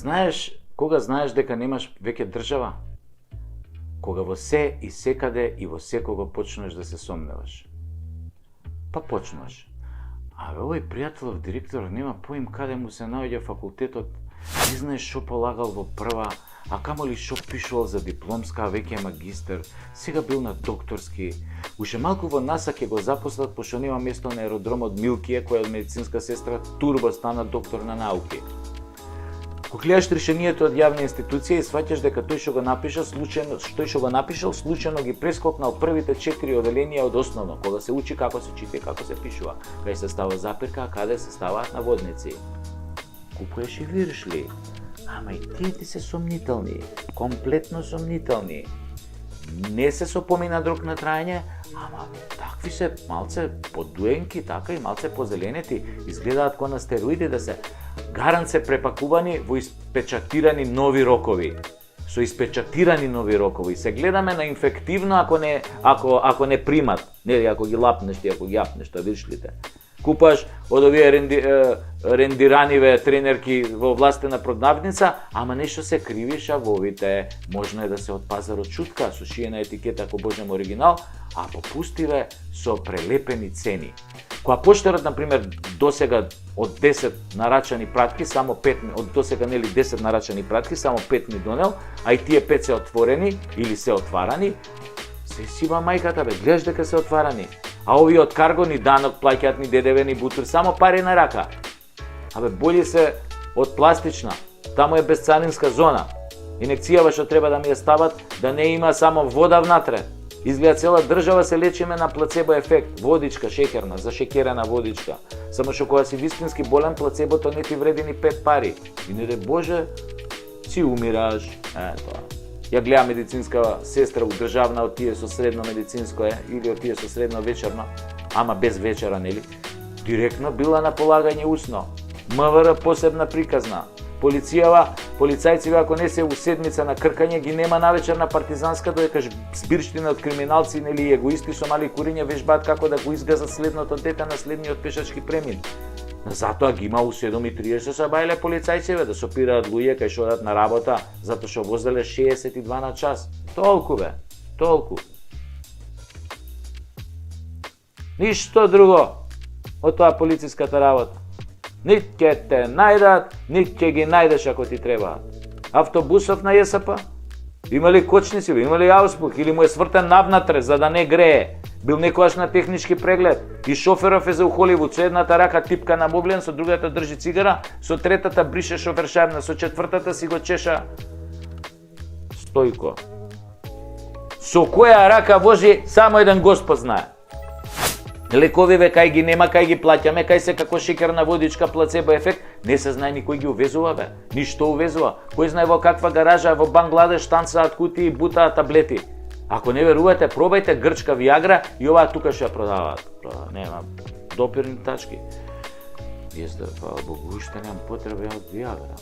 Знаеш, кога знаеш дека немаш веќе држава? Кога во се и секаде и во секого почнеш да се сомневаш. Па почнуваш. Абе, овој пријателов директор нема поим каде му се наоѓа факултетот, не знаеш шо полагал во прва, а камоли шо пишувал за дипломска, а веќе е магистер, сега бил на докторски. Уште малку во НАСА ќе го запослат, пошто нема место на аеродромот Милкије, која од медицинска сестра турбо стана доктор на науки. Кога гледаш решението од јавна институција и сваќаш дека тој што го напишал случајно ги прескокнал првите 4 оделенија од основно, кога се учи како се чита и како се пишува, кај се става запирка, а каде се ставаат наводници. Купуваш и виршли, ама и тие ти се сомнителни, комплетно сомнителни. Не се со помина друг на трајање, ама такви се малце подуенки, така и малце позеленети, изгледаат ко на стероиди да се гарант се препакувани во испечатирани нови рокови. Со испечатирани нови рокови. Се гледаме на инфективно ако не примат, нели ако ги лапнеш ти, ако ги јапнеш, тоа виршлите. Купаш од овие рендираниве тренерки во властена продавница, ама нешто се кривиша во овите. Можно е да се од пазарот чутка, со шиена етикета ако можем оригинал, а попустиве со прелепени цени. Кога поштарот, например, досега од 10 нарачани пратки, само 5, од досега нели 10 нарачани пратки, само 5 ми донел, а и тие 5 се отворени или се отварани, се сима мајката, бе, гледаш дека се отварани. А овие од карго ни данок плаќаат, ни ДДВ, ни бутур, само пари на рака. Абе, боли се од пластична, таму е безцаринска зона. Инекцијава што треба да ми ја стават, да не има само вода внатре. Изгледа цела држава се лечиме на плацебо ефект, водичка шеќерна, зашекерена водичка. Само што кога си вистински болен, плацебото не ти вреди ни 5 пари. И не дај Боже, си умираш. Тоа. Ја гледам медицинска сестра државна од тие со средно медицинско или од тие со средно вечерно, ама без вечера, нели? Директно била на полагање усно. МВР посебна приказна. Полицајците ако не се у седмица на кркање ги нема навечер на партизанска, додека збирштина од криминалци нели егоисти со мали куриња вежбаат како да го изгазат следното дете на следниот пешачки премин. Затоа ги има у 7:30 се бајле полицајците да сопираат луѓе кај што одат на работа, затоа што возеле 62 на час. Толку бе, толку. Ништо друго од тоа полициската работа. Нит ќе те најдат, нит ќе ги најдеш ако ти треба. Автобусов на ЈСП? Има ли кочници, има ли ауспух или му е свртен навнатре за да не грее? Бил некојаш на технички преглед и шоферов е за у Холивуд, со едната рака типка на моблен, со другата држи цигара, со третата брише шофершарна, со четвртата си го чеша Стојко. Со која рака вози, само еден Господ знае. Лековиве кај ги нема, кај ги плаќаме, кај се како шекерна водичка, плацебо ефект, не се знае никој ги увезува бе. Ништо увезува. Кој знае во каква гаража во Бангладеш танцаат кутии и бутаат таблети. Ако не верувате, пробајте грчка Виагра и оваа тука што ја продаваат. Нема допирни тачки. Јас да, фала Богу, уште немам потреба од Виагра.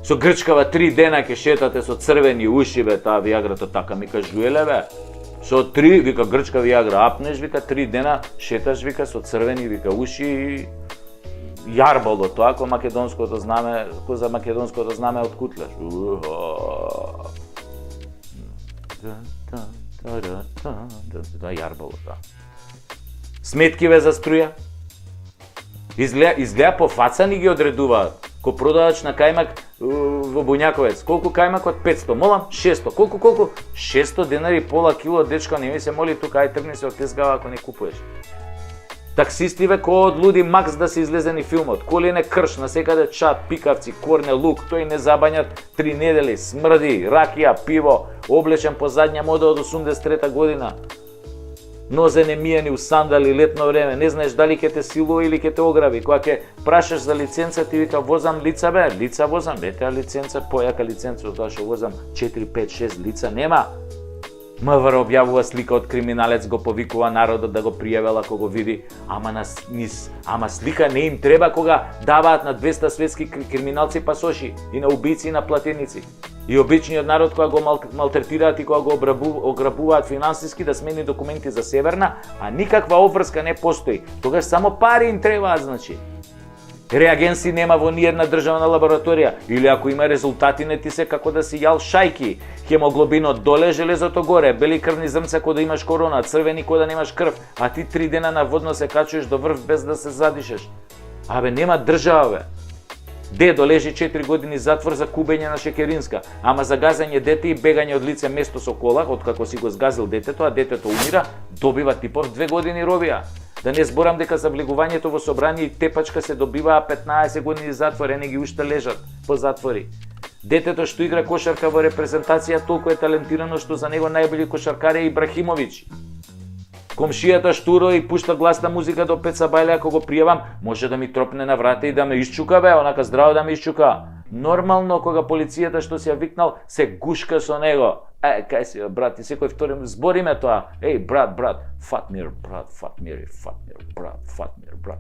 Со грчкава 3 дена ќе шетате со црвени уши бе, таа Виаграта така ми кажуеле бе. Со 3, вика грчка Виагра, апнеш, вика 3 дена, шеташ, вика со црвени, вика уши и јарбало тоа, ко македонското знаме, ко за македонското знаме од кутлеш. Тоа јарбало тоа. Сметкиве за струја. Изгледа по фаца ни ги одредуваат. Ко продавач на кајмак во Буњаковец, колку кајмак од 500, молам 600, колку? 600 денари пола кило, дечко, не ми се моли тука, ај тргни се од тезгава ако не купуеш. Таксистиве кој од луди Макс да се излезени филмот, колине крш, насекаде чат, пикавци, корне, лук, тој не забањат 3 недели, смрди, ракија, пиво, облечен по задња мода од 83 година. Нозе немијани у сандали летно време, не знаеш дали ќе те силува или ќе те ограби. Кога ќе прашаш за лиценца, ти вика возам лица бе, лица возам, бете лиценца, појака лиценца од тоа што возам 4, 5, 6 лица нема. МВР објавува слика од криминалец, го повикува народот да го пријавел ако го види, ама слика не им треба кога даваат на 200 светски криминалци пасоши и на убици и на платеници. И обичниот народ кога го малтретираат и кога го ограбуваат финансиски да смени документи за Северна, а никаква обврска не постои. Тогаш само пари им требаат, значи. Реагенси нема во ниедна државна лабораторија, или ако има резултати не ти се како да си јал шајки, хемоглобинот доле, железото горе, бели крвни зрнца кога да имаш корона, црвени кога да немаш крв, а ти 3 дена наводно се качуваш до врв без да се задишеш. Абе, нема држава, бе. Дедо лежи 4 години затвор за кубење на Шекеринска, ама за газање дете и бегање од лице место со кола, откако си го сгазил детето, а детето умира, добива типов 2 години робија. Да не зборам дека за влегувањето во собрание и тепачка се добиваа 15 години затвор, не ги уште лежат по затвори. Детето што игра кошарка во репрезентација толку е талентирано што за него најболи кошаркар е Ибрахимовиќ. Комшијата штуро и пушта гласна музика до Пеца Бајле, ако го пријавам, може да ми тропне на врата и да ме исчука, бе, онака здраво да ме исчука. Нормално кога полицијата што си ја викнал се гушка со него. Кај си, брат, и секој втори збориме тоа. Брат, Фатмир, брат, брат.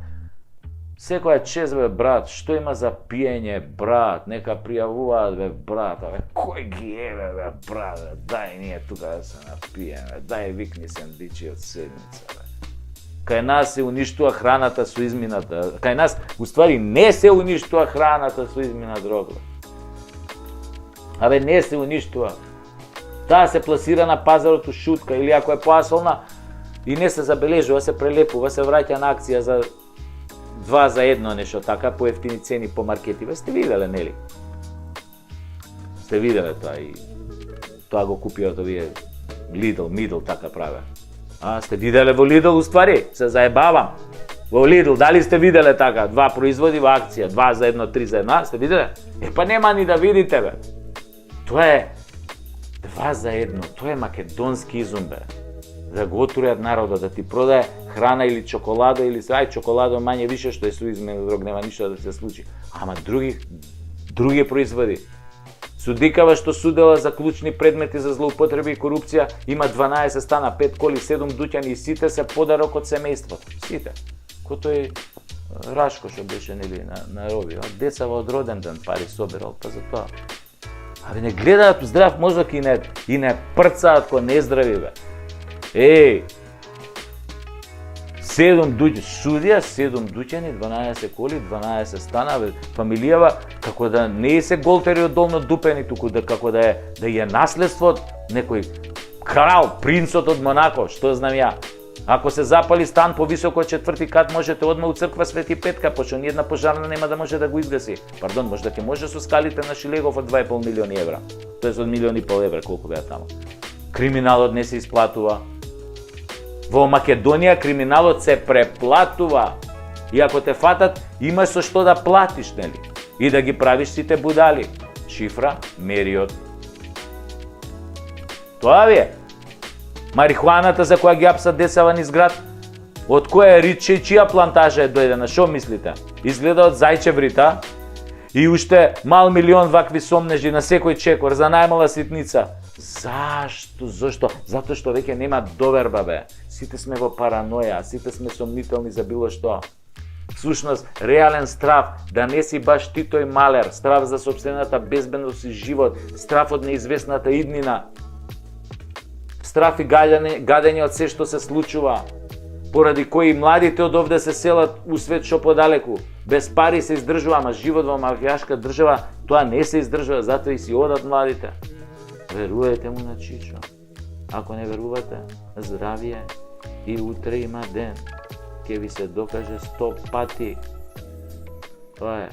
Секоја чест, бе, брат, што има за пиење, брат, нека пријавуваат, бе, брат, бе, кој ги еве, бе, брат, бе, дај ние тука да се напиеме, дај викни сендвичи од седмица, бе. Кај нас се уништува храната со измината, кај нас, уствари, не се уништува храната со изминат рок, бе. Абе, не се уништува. Таа се пласира на пазарот у шутка, или ако е поасолна и не се забележува, се прелепува, се враќа на акција за 2 за 1, нешто така, по ефтини цени по маркетиве. Сте виделе, нели? Сте виделе тоа и тоа го купиот овие Lidl, Midl, така праве. Сте виделе во Lidl, уствари? Се заебавам. Во Lidl, дали сте виделе така? 2 производи во акција, 2 за 1, 3 за 1, сте виделе? Па нема ни да видите, бе. Тоа е 2 за 1, тоа е македонски изум, бе. Да го отуреат народот, да ти продае храна или чоколадо, или чоколадо мање више што е со изменен дрог, нема ништо да се случи. Ама други производи. Судикава што судела за клучни предмети за злоупотреби и корупција, има 12 стана, 5 коли, 7 дуќани и сите се подарок од семејството. Сите. Ко тој Рашко што беше, нели, на роби. Деца во одроден ден пари собирал, па за тоа. Абе, не гледаат здрав мозок и не прцаат ко нездрави, бе. 7 дуќани, судија, 7 дуќани, 12 коли, 12 стана, бе, фамилијава, како да не се голтери од долно дупени, туку да како да е наследство од некој крал, принцот од Монако, што знам ја. Ако се запали стан повисоко од 4-ти кат, можете одма у црква Свети Петка, пошто ниедна пожарна нема да може да го изгаси. Пардон, може да ќе може со скалите на Шилегов од 2,5 милиони евра. Тоа е од 1,5 милиони евра, колку беа таму. Криминалот не се исплатува. Во Македонија криминалот се преплатува. И ако те фатат, имаш со што да платиш, нели? И да ги правиш сите будали. Шифра, Мериот. Тоа ви е. Марихуаната за која ги апсат децава низ град, од која риче и чија плантажа е дојдена, шо мислите? Изгледа од Зајчеврита и уште мал милион вакви сомнежи на секој чекор за најмала ситница. Зашто? Зошто? Затоа што веќе нема доверба, бе. Сите сме во параноја, сите сме сомнителни за било што. Всушност, реален страв да не си баш ти тој малер, страв за сопствената безбедност и живот, страв од неизвестната иднина, страв и гадење од се што се случува, поради кои младите од овде се селат у свет што подалеку. Без пари се издржува, ама живот во мафијашка држава, тоа не се издржува, затоа и си одат младите. Верувајте му на Чичо. Ако не верувате, здравие и утре има ден. Ке ви се докаже 100 пати. Тоа е.